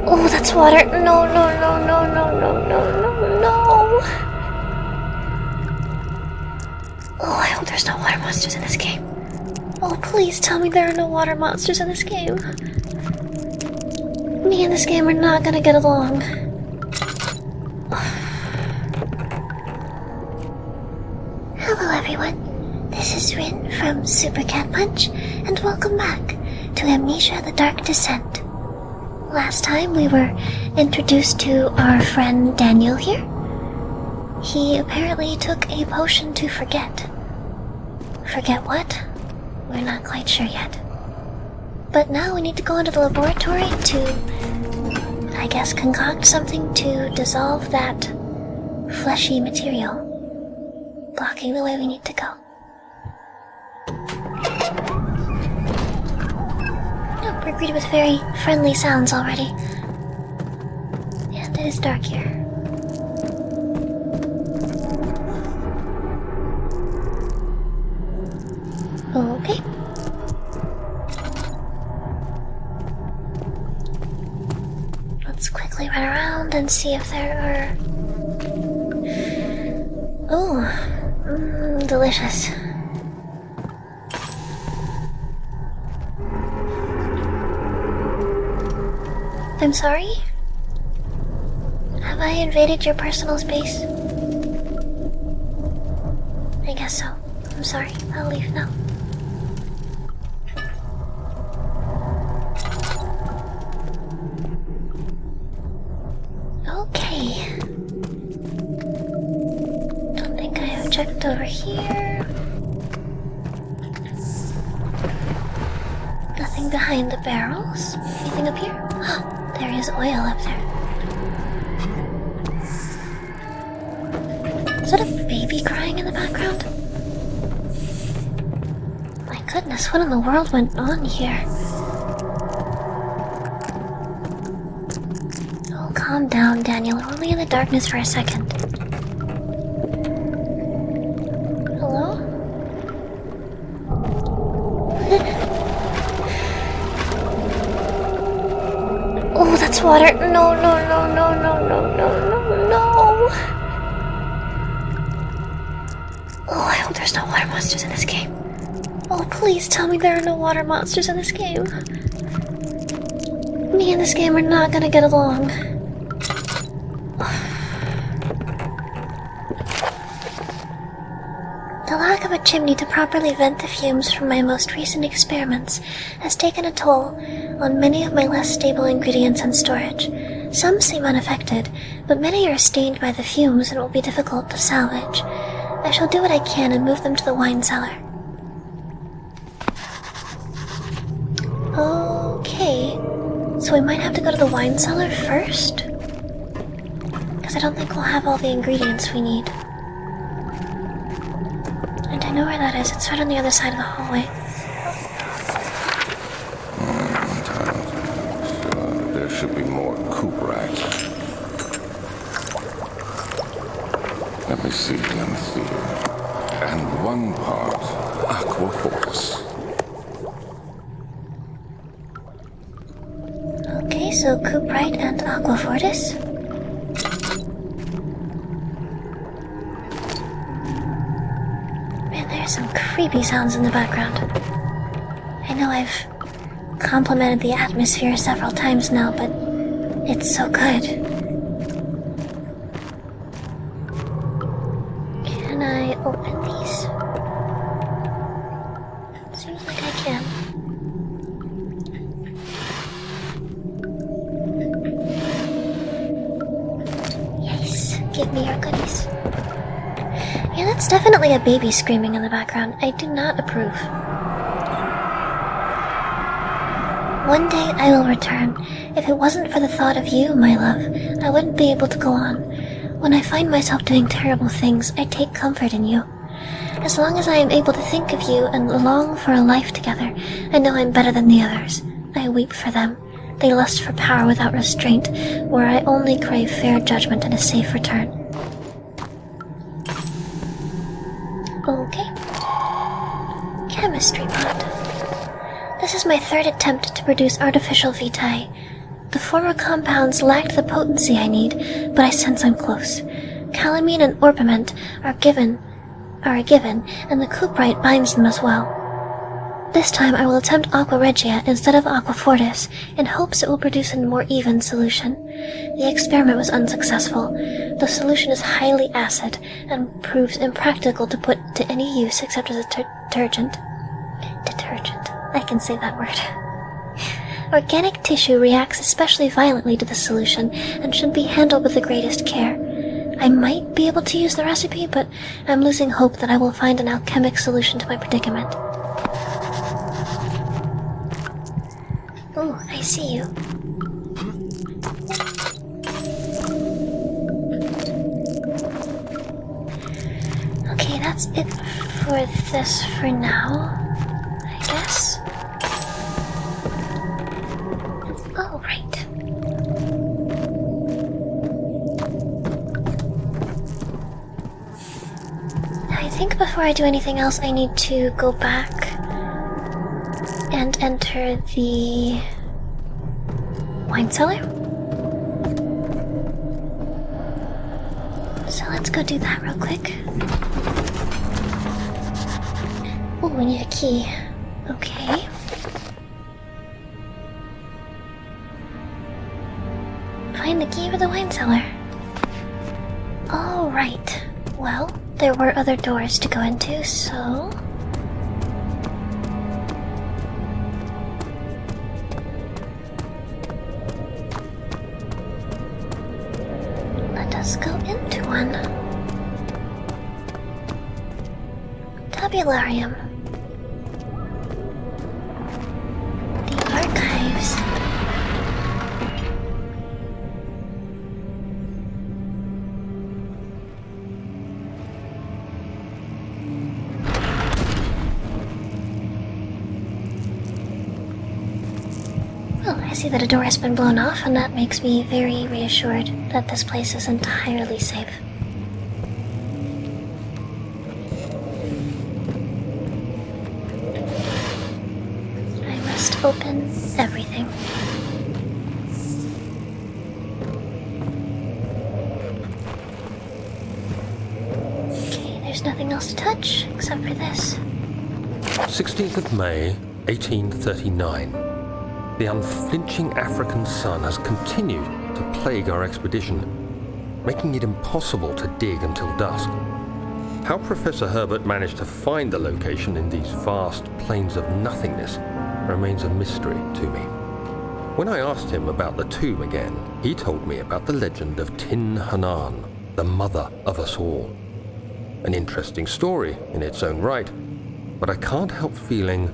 Oh, that's water. No, no, no, no, no, no, no, no, no. Oh, I hope there's no water monsters in this game. Oh, please tell me there are no water monsters in this game. Me and this game are not gonna get along. Hello everyone, this is Rin from Super Cat Punch, and welcome back to Amnesia: The Dark Descent. Last time we were introduced to our friend Daniel here. He apparently took a potion to forget. Forget what? We're not quite sure yet. But now we need to go into the laboratory to, I guess, concoct something to dissolve that fleshy material, blocking the way we need to go. Oh, we're greeted with very friendly sounds already. And it is dark here. Okay. Let's quickly run around and see if there are... Oh, delicious. I'm sorry? Have I invaded your personal space? I guess so. I'm sorry. I'll leave now. Okay. Don't think I have checked over here. Nothing behind the barrels. Anything up here? Oh, there is oil up there. Is that a baby crying in the background? My goodness, what in the world went on here? Oh, calm down, Daniel. We're only in the darkness for a second. Hello? Oh, that's water. No, no, no, no, no, no, no, no, no. Oh, I hope there's no water monsters in this game. Oh, please tell me there are no water monsters in this game. Me and this game are not gonna get along. The lack of a chimney to properly vent the fumes from my most recent experiments has taken a toll on many of my less stable ingredients and storage. Some seem unaffected, but many are stained by the fumes and will be difficult to salvage. I shall do what I can and move them to the wine cellar. Okay, so we might have to go to the wine cellar first? Because I don't think we'll have all the ingredients we need. And I know where that is. It's right on the other side of the hallway. There should be more coop racks. Let me see. And one part aqua force. Okay, so Cuprite and Aquafortis. Man, there's some creepy sounds in the background. I know I've complimented the atmosphere several times now, but it's so good. Can I open these? Seems like I can. Yes, give me your goodies. Yeah, that's definitely a baby screaming in the background. I do not approve. One day I will return. If it wasn't for the thought of you, my love, I wouldn't be able to go on. When I find myself doing terrible things, I take comfort in you. As long as I am able to think of you and long for a life together, I know I'm better than the others. I weep for them. They lust for power without restraint, where I only crave fair judgment and a safe return. Okay. Chemistry pot. This is my third attempt to produce artificial vitae. The former compounds lacked the potency I need, but I sense I'm close. Calamine and orpiment are a given, and the cuprite binds them as well. This time I will attempt Aqua Regia instead of Aqua Fortis, in hopes it will produce a more even solution. The experiment was unsuccessful. The solution is highly acid, and proves impractical to put to any use except as a detergent. I can say that word. Organic tissue reacts especially violently to the solution, and should be handled with the greatest care. I might be able to use the recipe, but I'm losing hope that I will find an alchemic solution to my predicament. Oh, I see you. Okay, that's it for this for now, I guess. Oh, right. I think before I do anything else, I need to go back and enter the wine cellar. So let's go do that real quick. Oh, we need a key. Okay. Find the key for the wine cellar. All right. Well, there were other doors to go into, so let us go into one. Tabularium. The archives. Well, I see that a door has been blown off, and that makes me very reassured that this place is entirely safe. I must open everything. Okay, there's nothing else to touch except for this. 16th of May, 1839. The unflinching African sun has continued to plague our expedition, making it impossible to dig until dusk. How Professor Herbert managed to find the location in these vast plains of nothingness remains a mystery to me. When I asked him about the tomb again, he told me about the legend of Tin Hanan, the mother of us all. An interesting story in its own right, but I can't help feeling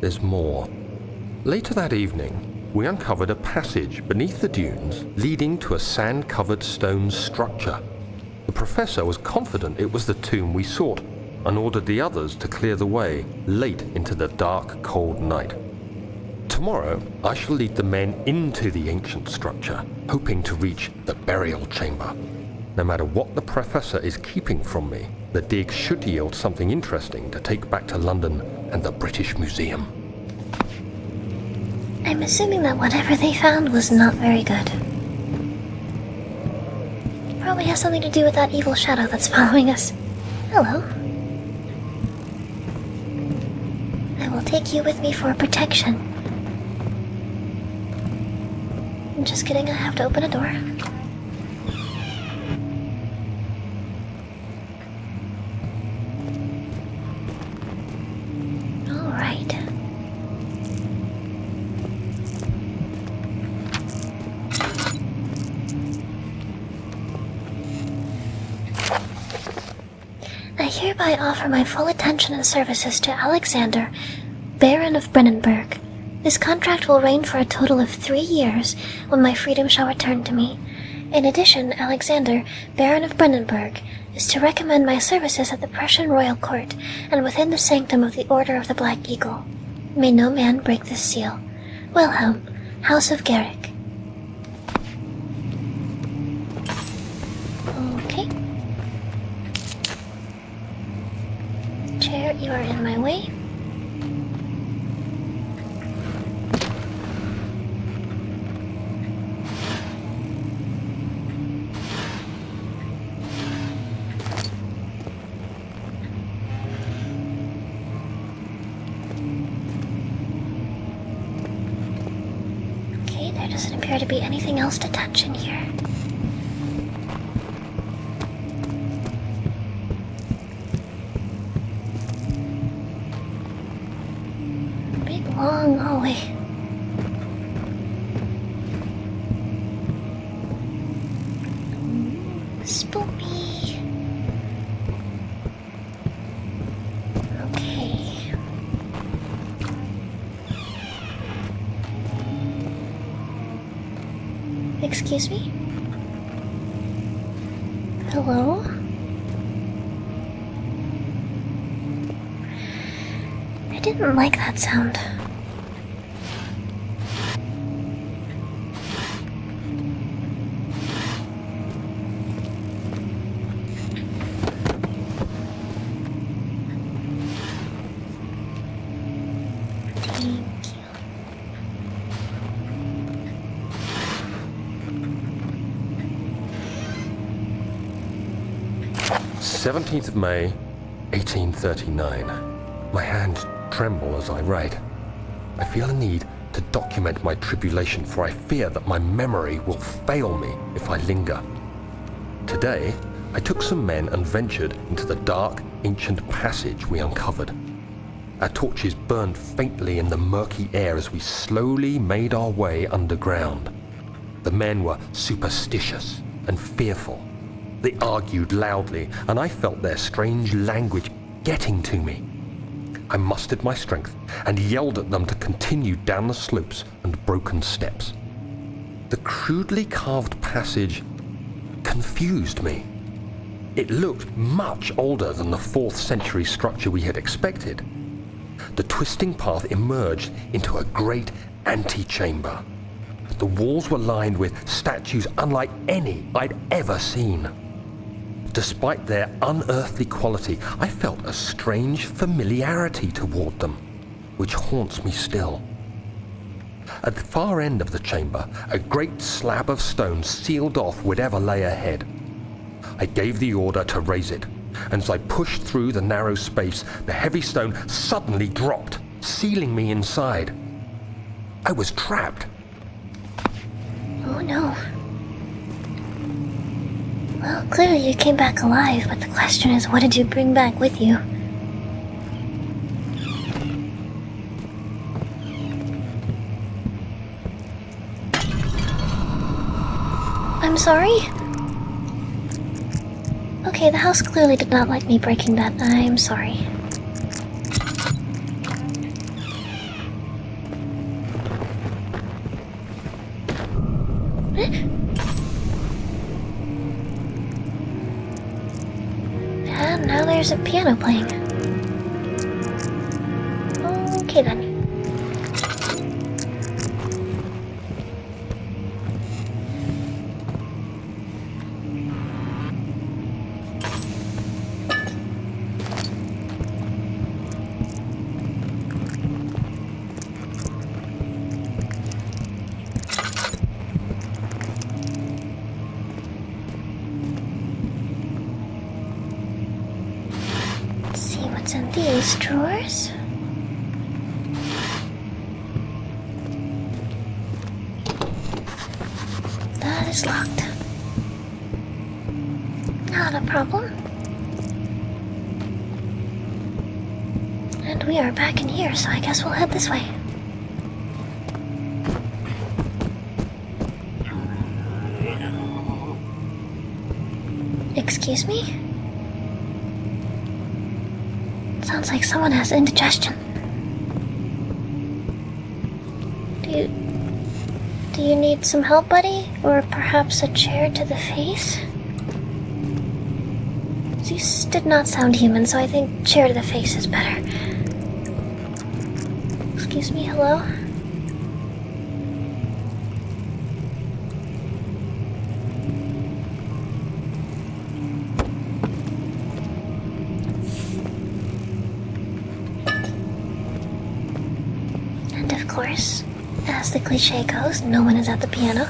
there's more. Later that evening, we uncovered a passage beneath the dunes leading to a sand-covered stone structure. The professor was confident it was the tomb we sought and ordered the others to clear the way late into the dark, cold night. Tomorrow, I shall lead the men into the ancient structure, hoping to reach the burial chamber. No matter what the professor is keeping from me, the dig should yield something interesting to take back to London and the British Museum. I'm assuming that whatever they found was not very good. Probably has something to do with that evil shadow that's following us. Hello. I will take you with me for protection. I'm just kidding, I have to open a door. Alright. I hereby offer my full attention and services to Alexander, Baron of Brennenburg. This contract will reign for a total of 3 years, when my freedom shall return to me. In addition, Alexander, Baron of Brennenburg, is to recommend my services at the Prussian royal court and within the sanctum of the Order of the Black Eagle. May no man break this seal. Wilhelm, House of Garrick. Okay. Chair, you are in my way. There doesn't appear to be anything else to touch in here. Big long hallway. Spooky. Okay. Excuse me? Hello? I didn't like that sound. Thank you. 17th of May, 1839. My hands tremble as I write. I feel a need to document my tribulation, for I fear that my memory will fail me if I linger. Today, I took some men and ventured into the dark, ancient passage we uncovered. Our torches burned faintly in the murky air as we slowly made our way underground. The men were superstitious and fearful. They argued loudly, and I felt their strange language getting to me. I mustered my strength and yelled at them to continue down the slopes and broken steps. The crudely carved passage confused me. It looked much older than the 4th century structure we had expected. The twisting path emerged into a great antechamber. The walls were lined with statues unlike any I'd ever seen. Despite their unearthly quality, I felt a strange familiarity toward them, which haunts me still. At the far end of the chamber, a great slab of stone sealed off whatever lay ahead. I gave the order to raise it, and as I pushed through the narrow space, the heavy stone suddenly dropped, sealing me inside. I was trapped. Oh no. Well, clearly you came back alive, but the question is, what did you bring back with you? I'm sorry? Okay, the house clearly did not like me breaking that. I'm sorry. And now there's a piano playing. Okay then. What's in these drawers? That is locked. Not a problem. And we are back in here, so I guess we'll head this way. Excuse me? Sounds like someone has indigestion. Do you need some help, buddy? Or perhaps a chair to the face? These did not sound human, so I think chair to the face is better. Excuse me, hello? Of course, as the cliche goes, no one is at the piano.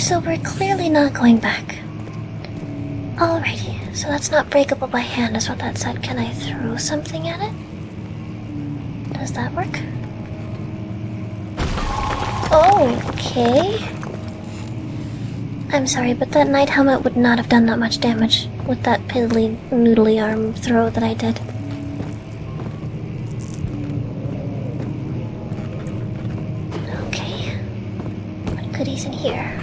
so we're clearly not going back. Alrighty, so that's not breakable by hand is what that said. Can I throw something at it? Does that work? Okay. I'm sorry, but that knight helmet would not have done that much damage with that piddly noodly arm throw that I did. Okay. What goodies in here?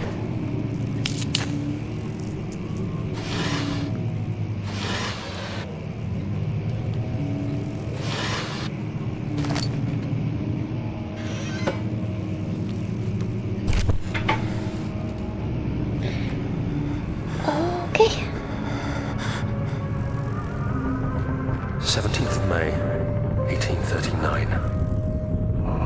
Okay. 17th of May, 1839.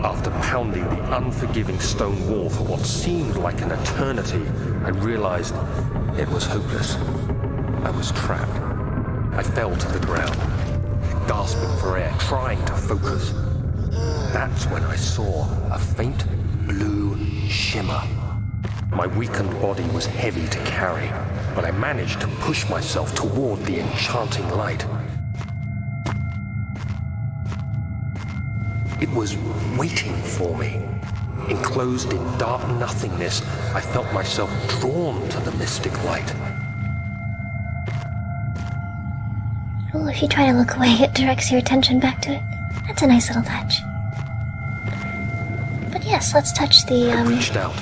After pounding the unforgiving stone wall for what seemed like an eternity, I realized it was hopeless. I was trapped. I fell to the ground, gasping for air, trying to focus. That's when I saw a faint blue shimmer. My weakened body was heavy to carry, but I managed to push myself toward the enchanting light. It was waiting for me. Enclosed in dark nothingness, I felt myself drawn to the mystic light. Oh, if you try to look away, it directs your attention back to it. That's a nice little touch. But yes, let's touch the, I reached out,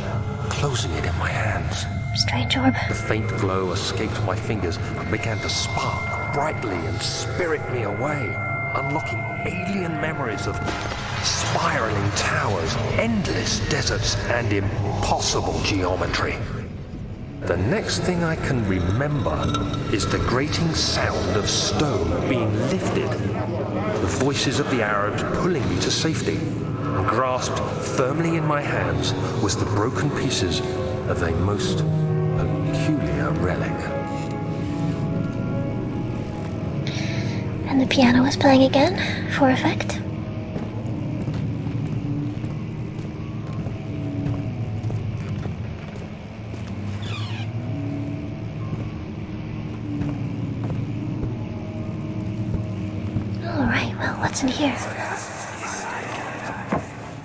closing it in my hands. strange orb. The faint glow escaped my fingers and began to spark brightly and spirit me away, unlocking alien memories of spiraling towers, endless deserts, and impossible geometry. The next thing I can remember is the grating sound of stone being lifted, the voices of the Arabs pulling me to safety, and grasped firmly in my hands was the broken pieces of a most peculiar relic. And the piano was playing again, for effect. Alright, well, what's in here?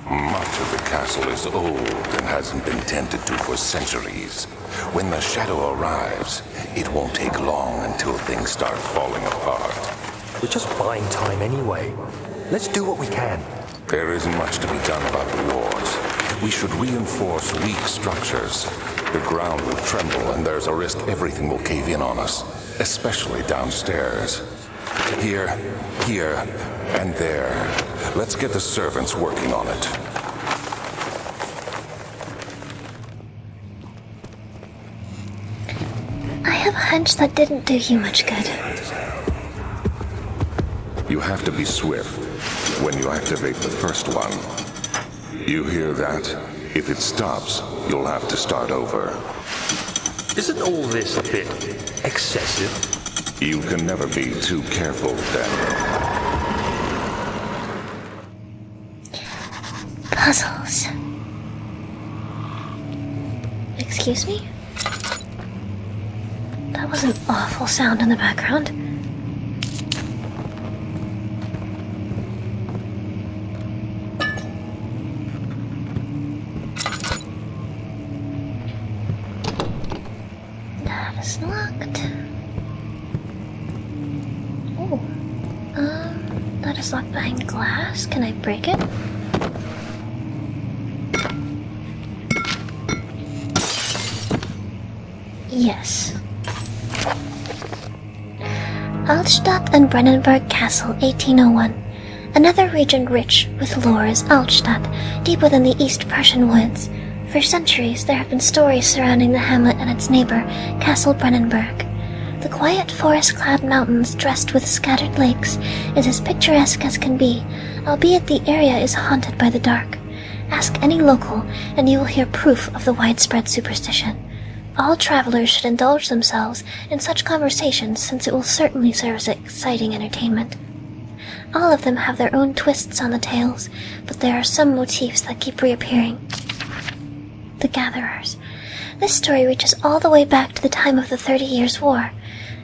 Much of the castle is old and hasn't been tended to for centuries. When the shadow arrives, it won't take long until things start falling apart. We're just buying time anyway. Let's do what we can. There isn't much to be done about the walls. We should reinforce weak structures. The ground will tremble and there's a risk everything will cave in on us, especially downstairs. Here, and there. Let's get the servants working on it. I have a hunch that didn't do you much good. You have to be swift when you activate the first one. You hear that? If it stops, you'll have to start over. Isn't all this a bit excessive? You can never be too careful, Daniel. Puzzles. Excuse me? That was an awful sound in the background. That is locked. Oh. That is locked behind glass. Can I break it? Yes. Altstadt and Brennenburg Castle, 1801. Another region rich with lore is Altstadt, deep within the East Prussian woods. For centuries, there have been stories surrounding the hamlet and its neighbor, Castle Brennenburg. The quiet forest-clad mountains dressed with scattered lakes is as picturesque as can be, albeit the area is haunted by the dark. Ask any local, and you will hear proof of the widespread superstition. All travelers should indulge themselves in such conversations since it will certainly serve as exciting entertainment. All of them have their own twists on the tales, but there are some motifs that keep reappearing. The Gatherers. This story reaches all the way back to the time of the 30 Years' War.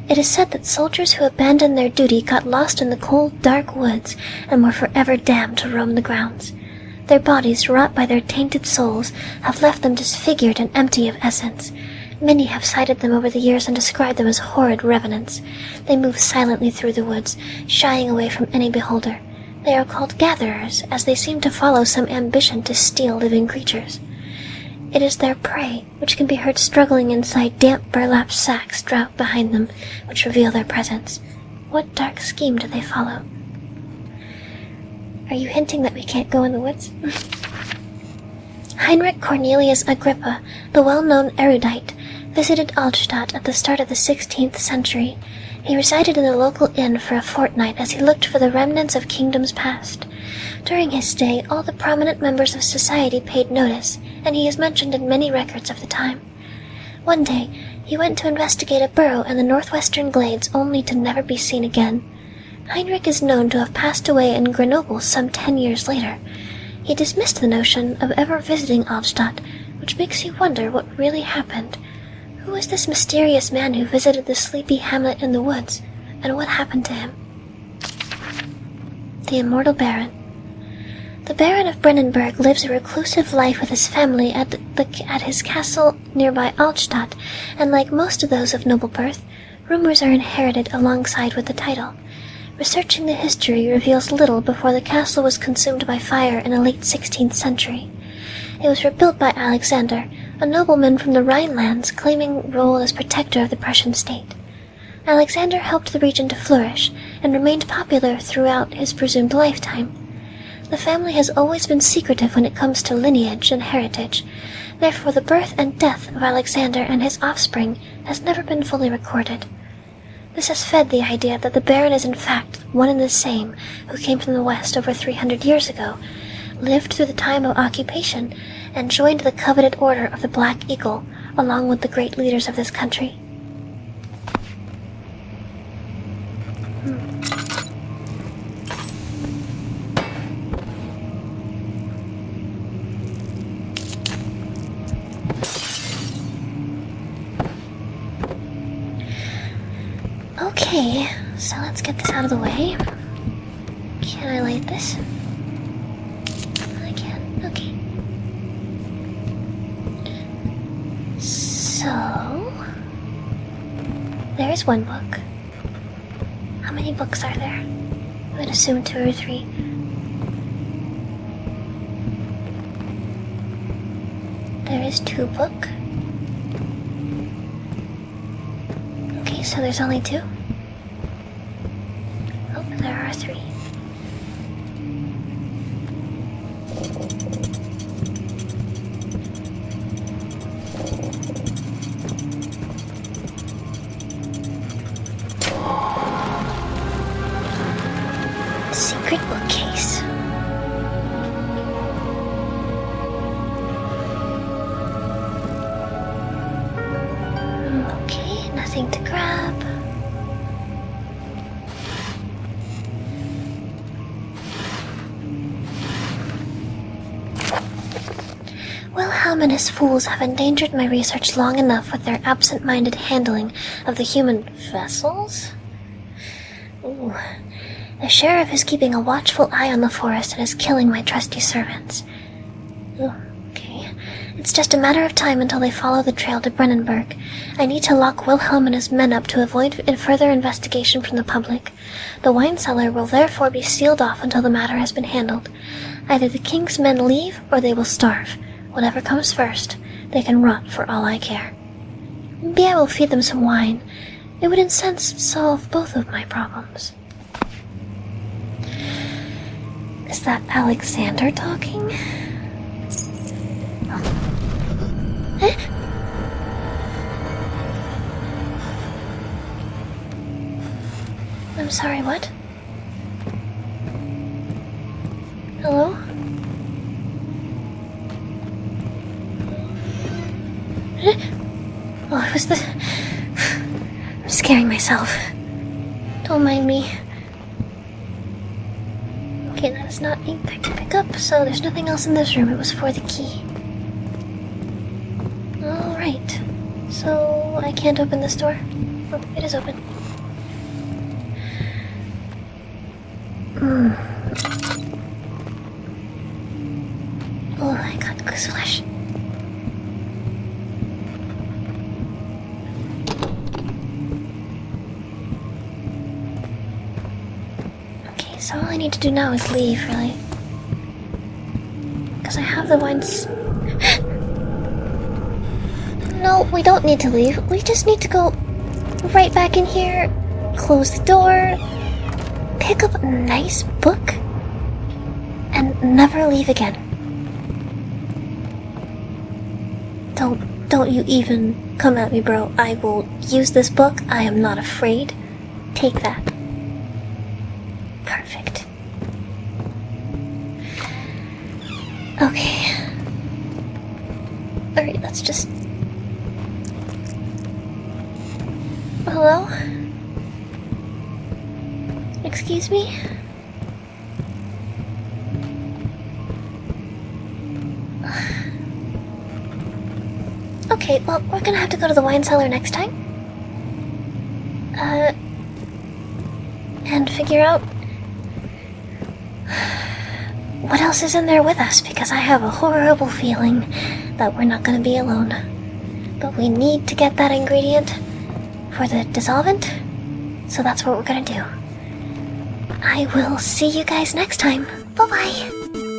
It is said that soldiers who abandoned their duty got lost in the cold, dark woods and were forever damned to roam the grounds. Their bodies, wrought by their tainted souls, have left them disfigured and empty of essence. Many have sighted them over the years and described them as horrid revenants. They move silently through the woods, shying away from any beholder. They are called gatherers, as they seem to follow some ambition to steal living creatures. It is their prey, which can be heard struggling inside damp burlap sacks dragged behind them, which reveal their presence. What dark scheme do they follow? Are you hinting that we can't go in the woods? Heinrich Cornelius Agrippa, the well-known erudite, visited Alstadt at the start of the 16th century. He resided in the local inn for a fortnight as he looked for the remnants of kingdoms past. During his stay, all the prominent members of society paid notice, and he is mentioned in many records of the time. One day, he went to investigate a burrow in the northwestern glades only to never be seen again. Heinrich is known to have passed away in Grenoble some 10 years later. He dismissed the notion of ever visiting Alstadt, which makes you wonder what really happened. Who was this mysterious man who visited the sleepy hamlet in the woods, and what happened to him? The Immortal Baron. The Baron of Brennenburg lives a reclusive life with his family at his castle nearby Alstadt, and like most of those of noble birth, rumors are inherited alongside with the title. Researching the history reveals little before the castle was consumed by fire in the late 16th century. It was rebuilt by Alexander, a nobleman from the Rhinelands claiming role as protector of the Prussian state. Alexander helped the region to flourish and remained popular throughout his presumed lifetime. The family has always been secretive when it comes to lineage and heritage. Therefore, the birth and death of Alexander and his offspring has never been fully recorded. This has fed the idea that the Baron is in fact one and the same who came from the West over 300 years ago, lived through the time of occupation, and joined the coveted Order of the Black Eagle, along with the great leaders of this country. Okay, so let's get this out of the way. Can I light this? I can, okay. So, there is one book. How many books are there? I would assume 2 or 3. There is 2 books. Okay, so there's only 2. Oh, there are 3. Secret bookcase. Okay, nothing to grab. Wilhelminous fools have endangered my research long enough with their absent-minded handling of the human vessels? Ooh. The sheriff is keeping a watchful eye on the forest and is killing my trusty servants. Ooh, okay. It's just a matter of time until they follow the trail to Brennenburg. I need to lock Wilhelm and his men up to avoid further investigation from the public. The wine cellar will therefore be sealed off until the matter has been handled. Either the king's men leave or they will starve. Whatever comes first, they can rot for all I care. Maybe I will feed them some wine. It would in a sense solve both of my problems. Is that Alexander talking? Eh? I'm sorry, what? Hello? Oh, it was the... I'm scaring myself. Don't mind me. Okay, that is not ink I can pick up, so there's nothing else in this room. It was for the key. Alright. I can't open this door. Oh, it is open. Oh, I got gooseflesh. Okay, so all I need to do now is leave, really. Because I have the wines. No, we don't need to leave. We just need to go right back in here, close the door, pick up a nice book, and never leave again. Don't you even come at me, bro. I will use this book. I am not afraid. Take that. Perfect. Okay. Alright, let's just... Hello? Excuse me? Okay, well, we're gonna have to go to the wine cellar next time. And figure out what else is in there with us, because I have a horrible feeling that we're not gonna be alone. But we need to get that ingredient for the dissolvent, so that's what we're gonna do. I will see you guys next time. Bye-bye.